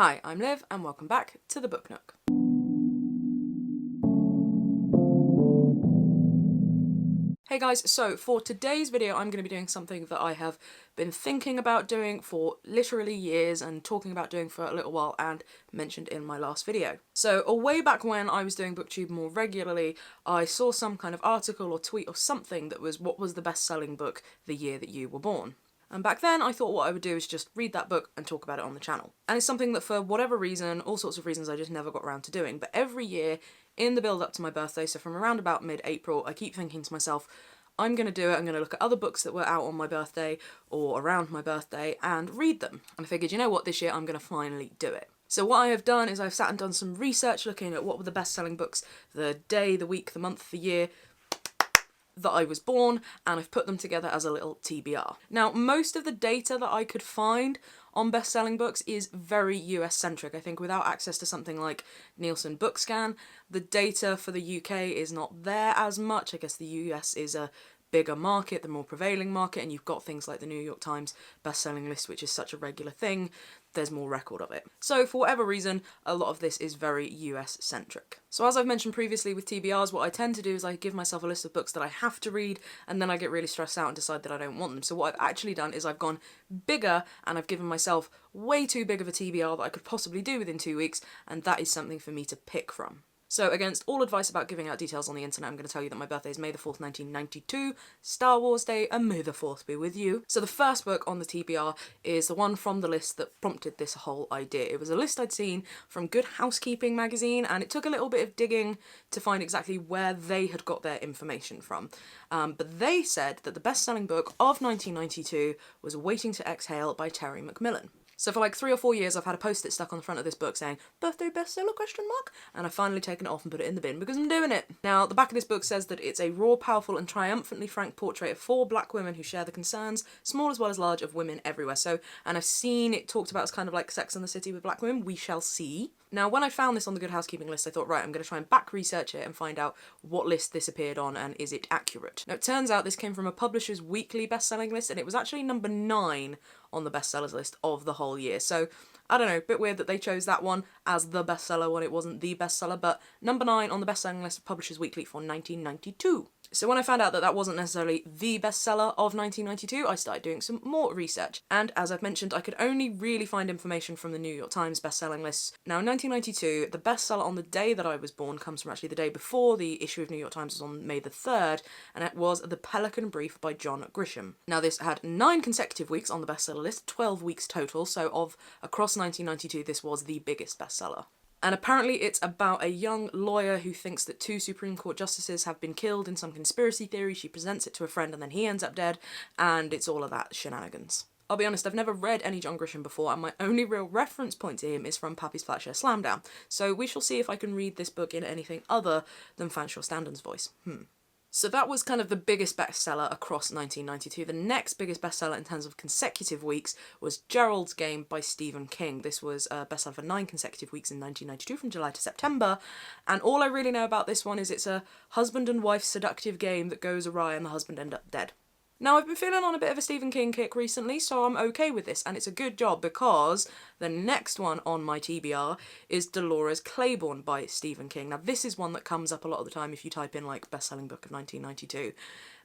Hi, I'm Liv and welcome back to the Book Nook. Hey guys, so for today's video I'm going to be doing something that I have been thinking about doing for literally years and talking about doing for a little while and mentioned in my last video. So way back when I was doing BookTube more regularly, I saw some kind of article or tweet or something that was what was the best-selling book the year that you were born. And back then I thought what I would do is just read that book and talk about it on the channel. And it's something that for whatever reason, all sorts of reasons, I just never got around to doing. But every year in the build up to my birthday, so from around about mid-April, I keep thinking to myself, I'm going to do it, I'm going to look at other books that were out on my birthday or around my birthday and read them. And I figured, you know what, this year I'm going to finally do it. So what I have done is I've sat and done some research looking at what were the best-selling books the day, the week, the month, the year that I was born, and I've put them together as a little TBR. Now, most of the data that I could find on best-selling books is very US-centric. I think without access to something like Nielsen Bookscan, the data for the UK is not there as much. I guess the US is a bigger market, the more prevailing market, and you've got things like the New York Times best-selling list, which is such a regular thing. There's more record of it. So for whatever reason, a lot of this is very US-centric. So as I've mentioned previously with TBRs, what I tend to do is I give myself a list of books that I have to read, and then I get really stressed out and decide that I don't want them. So what I've actually done is I've gone bigger, and I've given myself way too big of a TBR that I could possibly do within 2 weeks, and that is something for me to pick from. So against all advice about giving out details on the internet, I'm going to tell you that my birthday is May the 4th, 1992, Star Wars Day, and May the 4th be with you. So the first book on the TBR is the one from the list that prompted this whole idea. It was a list I'd seen from Good Housekeeping magazine, and it took a little bit of digging to find exactly where they had got their information from. But they said that the best-selling book of 1992 was Waiting to Exhale by Terry McMillan. So for like 3 or 4 years I've had a post-it stuck on the front of this book saying, birthday bestseller, ? And I've finally taken it off and put it in the bin because I'm doing it. Now, the back of this book says that it's a raw, powerful and triumphantly frank portrait of 4 black women who share the concerns, small as well as large, of women everywhere. So, and I've seen it talked about as kind of like Sex and the City with black women. We shall see. Now, when I found this on the Good Housekeeping list, I thought, right, I'm going to try and back research it and find out what list this appeared on and is it accurate. Now, it turns out this came from a Publisher's Weekly best-selling list, and it was actually number 9 on the bestsellers list of the whole year. So, I don't know, a bit weird that they chose that one as the bestseller when it wasn't the bestseller, but number 9 on the best-selling list of Publishers Weekly for 1992. So when I found out that that wasn't necessarily the bestseller of 1992, I started doing some more research. And as I've mentioned, I could only really find information from the New York Times best-selling lists. Now, in 1992, the bestseller on the day that I was born comes from actually the day before the issue of New York Times was on May the 3rd, and it was The Pelican Brief by John Grisham. Now, this had 9 consecutive weeks on the bestseller list, 12 weeks total, so across 1992, this was the biggest bestseller. And apparently it's about a young lawyer who thinks that 2 Supreme Court justices have been killed in some conspiracy theory. She presents it to a friend and then he ends up dead, and it's all of that shenanigans. I'll be honest, I've never read any John Grisham before, and my only real reference point to him is from Pappy's Flatshare Slamdown, so we shall see if I can read this book in anything other than Fanshawe Standon's voice. So that was kind of the biggest bestseller across 1992. The next biggest bestseller in terms of consecutive weeks was Gerald's Game by Stephen King. This was a bestseller for 9 consecutive weeks in 1992 from July to September, and all I really know about this one is it's a husband and wife seductive game that goes awry and the husband ends up dead. Now, I've been feeling on a bit of a Stephen King kick recently, so I'm okay with this, and it's a good job because the next one on my TBR is Dolores Claiborne by Stephen King. Now, this is one that comes up a lot of the time if you type in, like, best-selling book of 1992,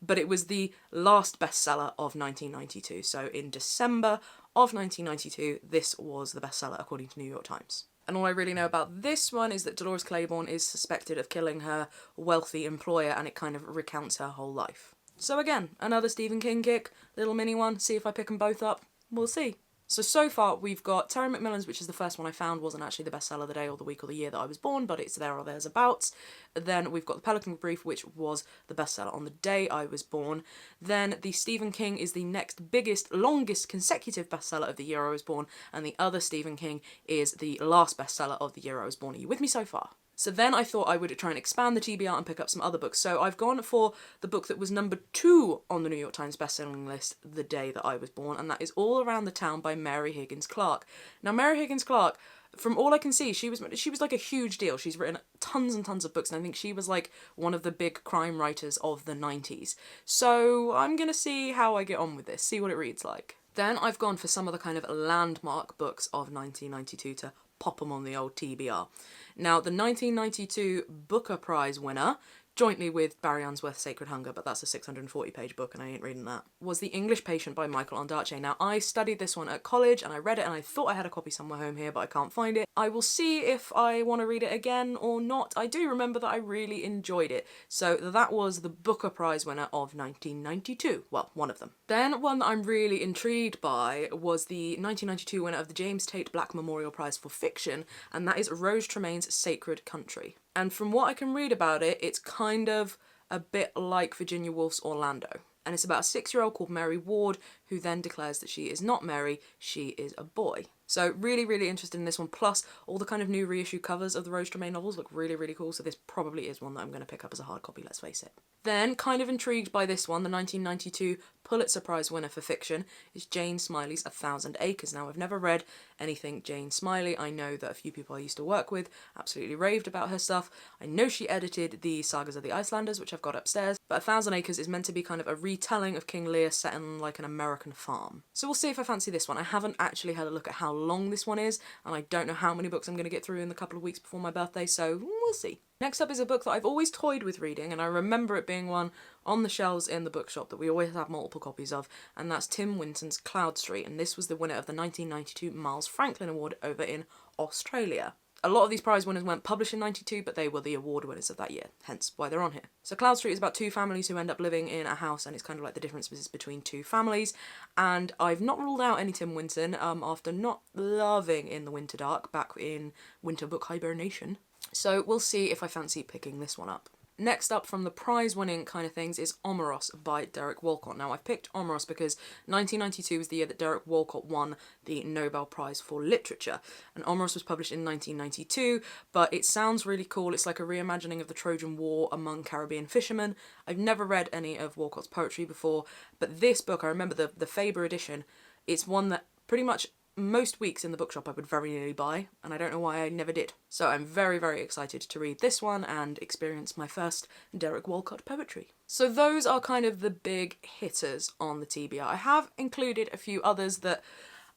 but it was the last bestseller of 1992, so in December of 1992, this was the bestseller according to New York Times. And all I really know about this one is that Dolores Claiborne is suspected of killing her wealthy employer, and it kind of recounts her whole life. So again, another Stephen King kick, little mini one, see if I pick them both up, we'll see. So far we've got Terry McMillan's, which is the first one I found, wasn't actually the bestseller the day or the week or the year that I was born, but it's there or thereabouts. Then we've got The Pelican Brief, which was the bestseller on the day I was born. Then the Stephen King is the next biggest, longest consecutive bestseller of the year I was born, and the other Stephen King is the last bestseller of the year I was born. Are you with me so far? So then I thought I would try and expand the TBR and pick up some other books. So I've gone for the book that was number 2 on the New York Times bestselling list the day that I was born, and that is All Around the Town by Mary Higgins Clark. Now, Mary Higgins Clark, from all I can see, she was like a huge deal. She's written tons and tons of books, and I think she was like one of the big crime writers of the 90s. So I'm gonna see how I get on with this, see what it reads like. Then I've gone for some of the kind of landmark books of 1992 to pop them on the old TBR. Now, the 1992 Booker Prize winner, jointly with Barry Unsworth's Sacred Hunger, but that's a 640-page book and I ain't reading that, was The English Patient by Michael Ondaatje. Now, I studied this one at college and I read it and I thought I had a copy somewhere home here, but I can't find it. I will see if I want to read it again or not. I do remember that I really enjoyed it. So that was the Booker Prize winner of 1992. Well, one of them. Then one that I'm really intrigued by was the 1992 winner of the James Tate Black Memorial Prize for Fiction, and that is Rose Tremaine's Sacred Country. And from what I can read about it, it's kind of a bit like Virginia Woolf's Orlando. And it's about a 6-year-old called Mary Ward who then declares that she is not Mary, she is a boy. So really, really interested in this one. Plus, all the kind of new reissue covers of the Rose Tremaine novels look really, really cool. So this probably is one that I'm going to pick up as a hard copy, let's face it. Then, kind of intrigued by this one, the 1992 Pulitzer Prize winner for fiction is Jane Smiley's 1,000 Acres. Now, I've never read anything Jane Smiley. I know that a few people I used to work with absolutely raved about her stuff. I know she edited the Sagas of the Icelanders, which I've got upstairs. But 1,000 Acres is meant to be kind of a retelling of King Lear set in like an American farm. So we'll see if I fancy this one. I haven't actually had a look at how long this one is, and I don't know how many books I'm going to get through in the couple of weeks before my birthday, so we'll see. Next up is a book that I've always toyed with reading, and I remember it being one on the shelves in the bookshop that we always have multiple copies of, and that's Tim Winton's Cloud Street, and this was the winner of the 1992 Miles Franklin Award over in Australia. A lot of these prize winners weren't published in 92, but they were the award winners of that year, hence why they're on here. So Cloud Street is about two families who end up living in a house, and it's kind of like the differences between two families. And I've not ruled out any Tim Winton after not loving In the Winter Dark back in Winter Book Hibernation. So we'll see if I fancy picking this one up. Next up from the prize-winning kind of things is Omeros by Derek Walcott. Now, I've picked Omeros because 1992 was the year that Derek Walcott won the Nobel Prize for Literature. And Omeros was published in 1992, but it sounds really cool. It's like a reimagining of the Trojan War among Caribbean fishermen. I've never read any of Walcott's poetry before, but this book, I remember the Faber edition, it's one that pretty much most weeks in the bookshop I would very nearly buy, and I don't know why I never did. So I'm very, very excited to read this one and experience my first Derek Walcott poetry. So those are kind of the big hitters on the TBR. I have included a few others that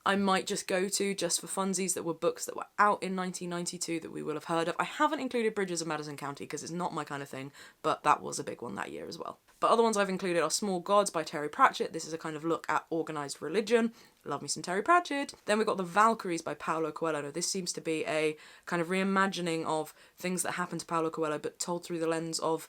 I might just go to just for funsies that were books that were out in 1992 that we will have heard of. I haven't included Bridges of Madison County because it's not my kind of thing, but that was a big one that year as well. But other ones I've included are Small Gods by Terry Pratchett. This is a kind of look at organised religion. Love me some Terry Pratchett. Then we've got The Valkyries by Paulo Coelho. Now, this seems to be a kind of reimagining of things that happened to Paulo Coelho, but told through the lens of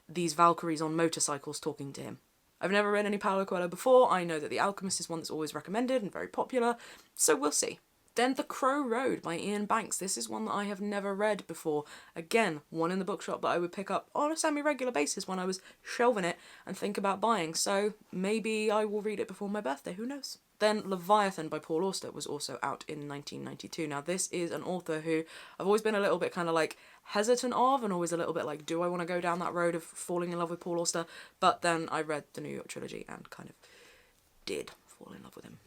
these Valkyries on motorcycles talking to him. I've never read any Paulo Coelho before. I know that The Alchemist is one that's always recommended and very popular, so we'll see. Then The Crow Road by Ian Banks. This is one that I have never read before. Again, one in the bookshop that I would pick up on a semi-regular basis when I was shelving it and think about buying, so maybe I will read it before my birthday, who knows. Then Leviathan by Paul Auster was also out in 1992. Now, this is an author who I've always been a little bit kind of like hesitant of, and always a little bit like, do I want to go down that road of falling in love with Paul Auster? But then I read the New York trilogy and kind of did fall in love with him.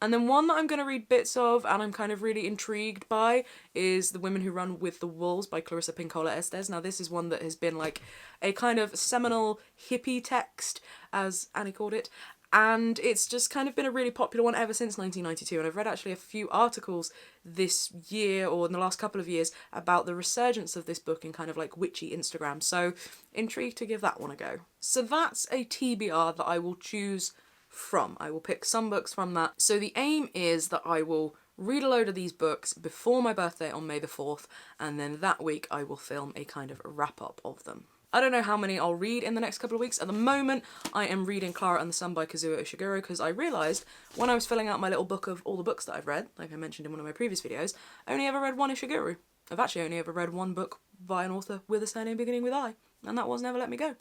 And then one that I'm going to read bits of and I'm kind of really intrigued by is The Women Who Run With the Wolves by Clarissa Pinkola Estes. Now, this is one that has been like a kind of seminal hippie text, as Annie called it. And it's just kind of been a really popular one ever since 1992. And I've read actually a few articles this year or in the last couple of years about the resurgence of this book in kind of like witchy Instagram. So intrigued to give that one a go. So that's a TBR that I will choose from. I will pick some books from that. So the aim is that I will read a load of these books before my birthday on May the 4th, and then that week I will film a kind of wrap-up of them. I don't know how many I'll read in the next couple of weeks. At the moment, I am reading Clara and the Sun by Kazuo Ishiguro because I realised when I was filling out my little book of all the books that I've read, like I mentioned in one of my previous videos, I only ever read one Ishiguro. I've actually only ever read one book by an author with a surname beginning with I, and that was Never Let Me Go.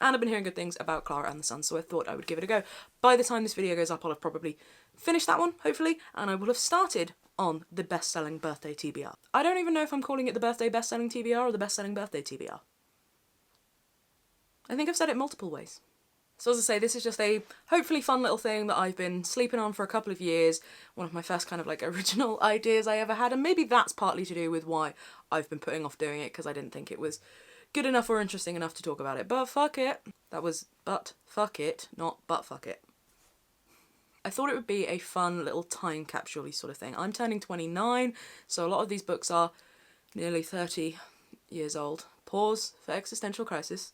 And I've been hearing good things about Clara and the Sun, so I thought I would give it a go. By the time this video goes up, I'll have probably finished that one, hopefully, and I will have started on the best-selling birthday TBR. I don't even know if I'm calling it the birthday best-selling TBR or the best-selling birthday TBR. I think I've said it multiple ways. So as I say, this is just a hopefully fun little thing that I've been sleeping on for a couple of years. One of my first kind of like original ideas I ever had, and maybe that's partly to do with why I've been putting off doing it, because I didn't think it was good enough or interesting enough to talk about it. But fuck it. That was but fuck it, not but fuck it. I thought it would be a fun little time capsule-y sort of thing. I'm turning 29, so a lot of these books are nearly 30 years old. Pause for existential crisis.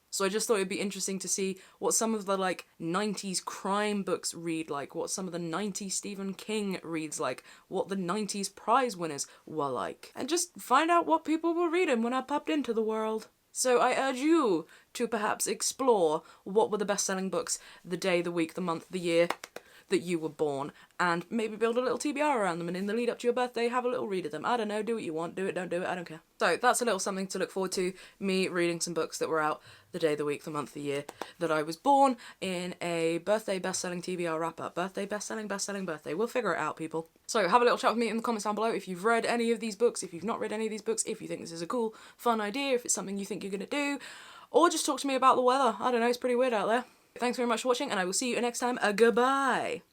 So I just thought it'd be interesting to see what some of the, like, 90s crime books read like, what some of the 90s Stephen King reads like, what the 90s prize winners were like, and just find out what people were reading when I popped into the world. So I urge you to perhaps explore what were the best-selling books the day, the week, the month, the year that you were born, and maybe build a little TBR around them, and in the lead up to your birthday have a little read of them. I don't know, do what you want, do it, don't do it, I don't care. So that's a little something to look forward to, me reading some books that were out the day, the week, the month, the year that I was born in a birthday best-selling TBR wrap-up. Birthday best-selling birthday. We'll figure it out, people. So have a little chat with me in the comments down below if you've read any of these books, if you've not read any of these books, if you think this is a cool, fun idea, if it's something you think you're gonna do, or just talk to me about the weather. I don't know, it's pretty weird out there. Thanks very much for watching, and I will see you next time. Goodbye!